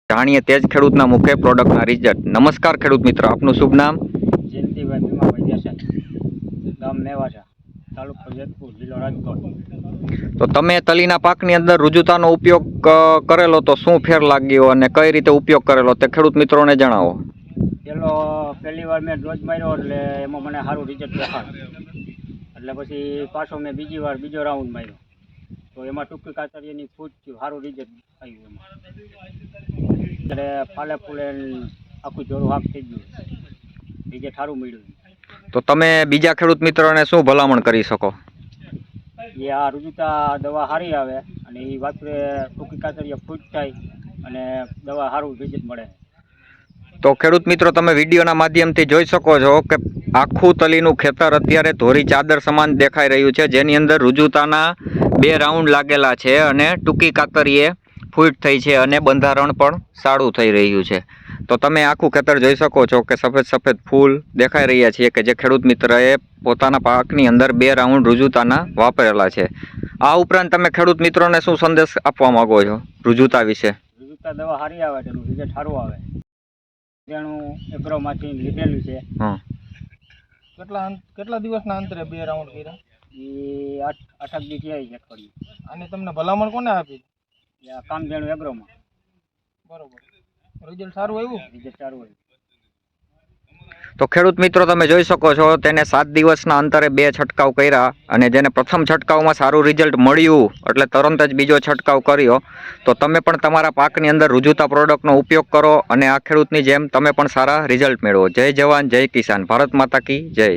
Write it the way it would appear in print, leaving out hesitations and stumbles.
જાણીએ તે જ ખેડૂતના મુખે પ્રોડક્ટના રિઝલ્ટ। નમસ્કાર ખેડૂત મિત્ર, આપનું શુભ નામ? જયંતિભાઈ ભીમાભાઈ દેસાઈ, ગામ મેવાસા, તાલુકો જેતપુર, જિલ્લો રાજકોટ। તો તમે તલીના પાકની અંદર રુજુતાનો ઉપયોગ કરેલો તો શું ફેર લાગ્યો અને કઈ રીતે ઉપયોગ કરેલો તે ખેડૂત મિત્રોને જણાવો। પહેલી વાર મેં ડોઝ માર્યો એટલે એમાં મને સારું રિઝલ્ટ દેખાડ્યું, એટલે પછી પાછો મેં બીજો રાઉન્ડ માર્યો તો એમાં ટૂંકી કાતરીની ફૂટ સારું રિઝલ્ટ આવ્યું। એમાં એટલે ફાલે ફૂલે આખું જોરું હાફ થઈ ગયું, રિઝલ્ટ સારું મળ્યું। તો તમે બીજા ખેડૂત મિત્રોને શું ભલામણ કરી શકો? એ આ રુજુતા દવા સારી આવે અને એ વાપરે ટૂંકી કાતરીએ ફૂટ થાય અને દવા સારું રિઝલ્ટ મળે। તો ખેડૂત મિત્રો, તમે વિડીયોના માધ્યમથી જોઈ શકો છો કે આખું તલીનું ખેતર અત્યારે ધોરી ચાદર સમાન દેખાઈ રહ્યું છે, જેની અંદર રુજુતાના 2 રાઉન્ડ લાગેલા છે અને ટૂંકી કાતરીએ ફૂટ થઈ છે અને બંધારણ પણ સારું થઈ રહ્યું છે। તો તમે આખું ખેતર જોઈ શકો છો કે સફેદ સફેદ ફૂલ દેખાઈ રહ્યા છે કે જે ખેડૂત મિત્રએ પોતાના પાકની અંદર 2 રાઉન્ડ રુજુતાના વાપરેલા છે। આ ઉપરાંત તમે ખેડૂત મિત્રોને શું સંદેશ આપવા માંગો છો રુજુતા વિશે? રુજુતા દવા સારી આવે, તેનું રિઝલ્ટ સારું આવે। એગ્રોમાંથી લીધેલું છે। કેટલા દિવસના અંતરે 2 રાઉન્ડ કર્યા? એ 8 દી થયા છે, અઠવાડિયું। અને તમને ભલામણ કોને આપી? કામધેનુ એગ્રોમાં। બરોબર, રિઝલ્ટ સારું આવ્યું? રિઝલ્ટ સારું આવ્યું। તો ખેડૂત મિત્રો, તમે જોઈ શકો છો તેને 7 દિવસના અંતરે 2 છંટકાવ કર્યા અને જેને પ્રથમ છંટકાવમાં સારું રિઝલ્ટ મળ્યું એટલે તરત જ બીજો છંટકાવ કર્યો। તો તમે પણ તમારા પાકની અંદર રુજુતા પ્રોડક્ટનો ઉપયોગ કરો અને આ ખેડૂતની જેમ તમે પણ સારા રિઝલ્ટ મેળવો। જય જવાન, જય કિસાન, ભારત માતા કી જય।